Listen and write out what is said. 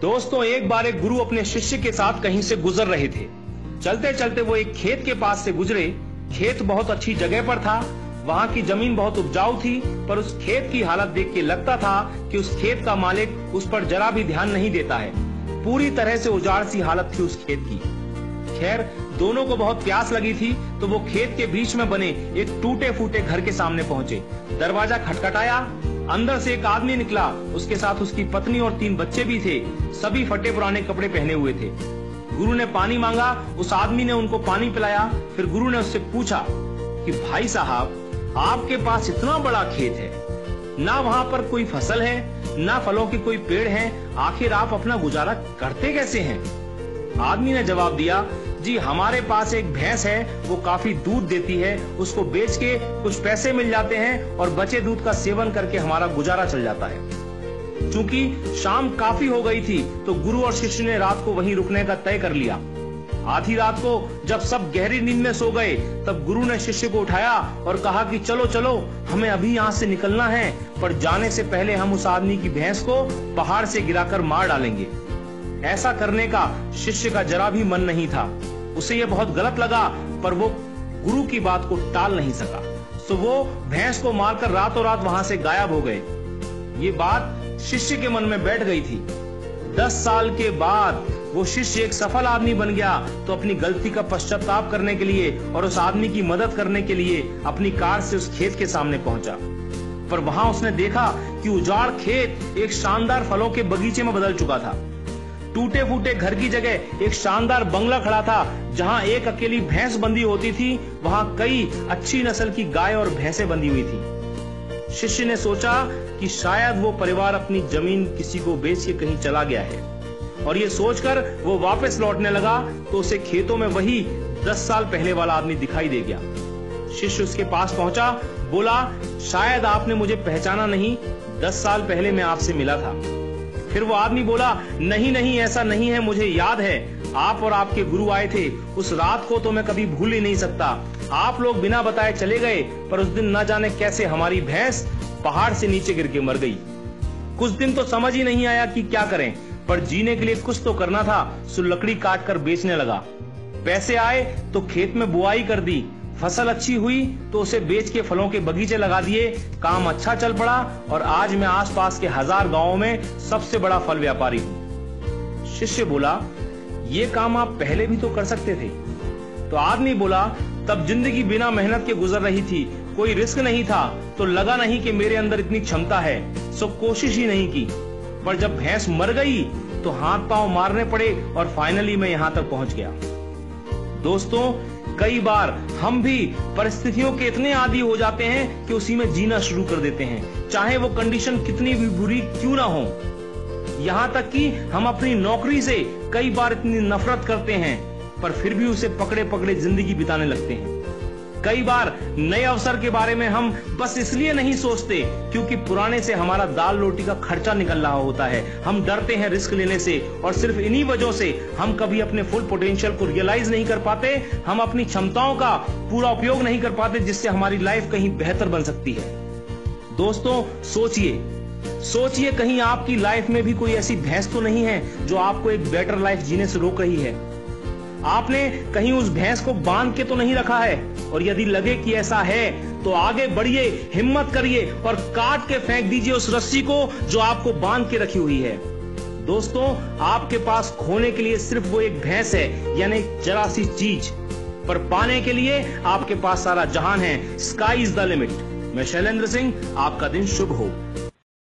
दोस्तों, एक बार एक गुरु अपने शिष्य के साथ कहीं से गुजर रहे थे। चलते चलते वो एक खेत के पास से गुजरे। खेत बहुत अच्छी जगह पर था, वहां की जमीन बहुत उपजाऊ थी, पर उस खेत की हालत देख के लगता था कि उस खेत का मालिक उस पर जरा भी ध्यान नहीं देता है। पूरी तरह से उजाड़ सी हालत थी उस खेत की। खैर, दोनों को बहुत प्यास लगी थी, तो वो खेत के बीच में बने एक टूटे फूटे घर के सामने पहुंचे। दरवाजा खटखटाया, अंदर से एक आदमी निकला, उसके साथ उसकी पत्नी और 3 बच्चे भी थे। सभी फटे पुराने कपड़े पहने हुए थे। गुरु ने पानी मांगा, उस आदमी ने उनको पानी पिलाया। फिर गुरु ने उससे पूछा कि भाई साहब, आपके पास इतना बड़ा खेत है, ना वहां पर कोई फसल है, ना फलों के कोई पेड़ हैं, आखिर आप अपना गुजारा करते कैसे हैं? आदमी ने जवाब दिया, जी हमारे पास एक भैंस है, वो काफी दूध देती है, उसको बेच के कुछ पैसे मिल जाते हैं और बचे दूध का सेवन करके हमारा गुजारा चल जाता है। चूंकि शाम काफी हो गई थी, तो गुरु और शिष्य ने रात को वहीं रुकने का तय कर लिया। आधी रात को जब सब गहरी नींद में सो गए, तब गुरु ने शिष्य को उठाया और कहा कि चलो चलो, हमें अभी यहाँ से निकलना है, पर जाने से पहले हम उस आदमी की भैंस को पहाड़ से गिराकर मार डालेंगे। ऐसा करने का शिष्य का जरा भी मन नहीं था। उसे यह बहुत गलत लगा, पर वो गुरु की बात को टाल नहीं सका। तो वो भैंस को मारकर रातों रात वहां से गायब हो गए। ये बात शिष्य के मन में बैठ गई थी। 10 साल के बाद वो शिष्य एक सफल आदमी बन गया, तो अपनी गलती का पश्चाताप करने के लिए और उस आदमी की मदद करने के लिए अपनी कार से उस खेत के सामने पहुंचा। पर वहां उसने देखा कि उजाड़ खेत एक शानदार फलों के बगीचे में बदल चुका था। टूटे फूटे घर की जगह एक शानदार बंगला खड़ा था। जहां एक अकेली भैंस बंधी होती थी, वहां कई अच्छी नस्ल की गाय और भैंसें बंधी हुई थी। शिष्य ने सोचा कि शायद वो परिवार अपनी जमीन किसी को बेच के कहीं चला गया है, और ये सोचकर वो वापस लौटने लगा, तो उसे खेतों में वही 10 साल पहले वाला आदमी दिखाई दे गया। शिष्य उसके पास पहुंचा, बोला, शायद आपने मुझे पहचाना नहीं, 10 साल पहले मैं आपसे मिला था। फिर वो आदमी बोला, नहीं नहीं, ऐसा नहीं है, मुझे याद है, आप और आपके गुरु आए थे। उस रात को तो मैं कभी भूल ही नहीं सकता। आप लोग बिना बताए चले गए, पर उस दिन न जाने कैसे हमारी भैंस पहाड़ से नीचे गिर के मर गई। कुछ दिन तो समझ ही नहीं आया कि क्या करें, पर जीने के लिए कुछ तो करना था, सो लकड़ी काट कर बेचने लगा। पैसे आए तो खेत में बुआई कर दी, फसल अच्छी हुई तो उसे बेच के फलों के बगीचे लगा दिए। काम अच्छा चल पड़ा और आज मैं आसपास के 1000 गांवों में सबसे बड़ा फल व्यापारी हूं। शिष्य बोला, ये काम आप पहले भी तो कर सकते थे। तो आदमी बोला, तब जिंदगी बिना मेहनत के गुजर रही थी, कोई रिस्क नहीं था, तो लगा नहीं कि मेरे अंदर इतनी क्षमता है, सो कोशिश ही नहीं की। पर जब भैंस मर गई तो हाथ पांव मारने पड़े और फाइनली मैं यहां तक पहुंच गया। दोस्तों, कई बार हम भी परिस्थितियों के इतने आदी हो जाते हैं कि उसी में जीना शुरू कर देते हैं, चाहे वो कंडीशन कितनी भी बुरी क्यों ना हो। यहाँ तक कि हम अपनी नौकरी से कई बार इतनी नफरत करते हैं, पर फिर भी उसे पकड़े पकड़े जिंदगी बिताने लगते हैं। कई बार नए अवसर के बारे में हम बस इसलिए नहीं सोचते क्योंकि पुराने से हमारा दाल रोटी का खर्चा निकल रहा होता है। हम डरते हैं रिस्क लेने से, और सिर्फ इन्हीं वजहों से हम कभी अपने फुल पोटेंशियल को रियलाइज नहीं कर पाते। हम अपनी क्षमताओं का पूरा उपयोग नहीं कर पाते, जिससे हमारी लाइफ कहीं बेहतर बन सकती है। दोस्तों, सोचिए कहीं आपकी लाइफ में भी कोई ऐसी भैंस तो नहीं है जो आपको एक बेटर लाइफ जीने से रोक रही है। आपने कहीं उस भैंस को बांध के तो नहीं रखा है, और यदि लगे कि ऐसा है तो आगे बढ़िए, हिम्मत करिए और काट के फेंक दीजिए उस रस्सी को जो आपको बांध के रखी हुई है। दोस्तों, आपके पास खोने के लिए सिर्फ वो एक भैंस है, यानी जरा सी चीज, पर पाने के लिए आपके पास सारा जहान है। Sky is the limit. मैं शैलेंद्र सिंह, आपका दिन शुभ हो।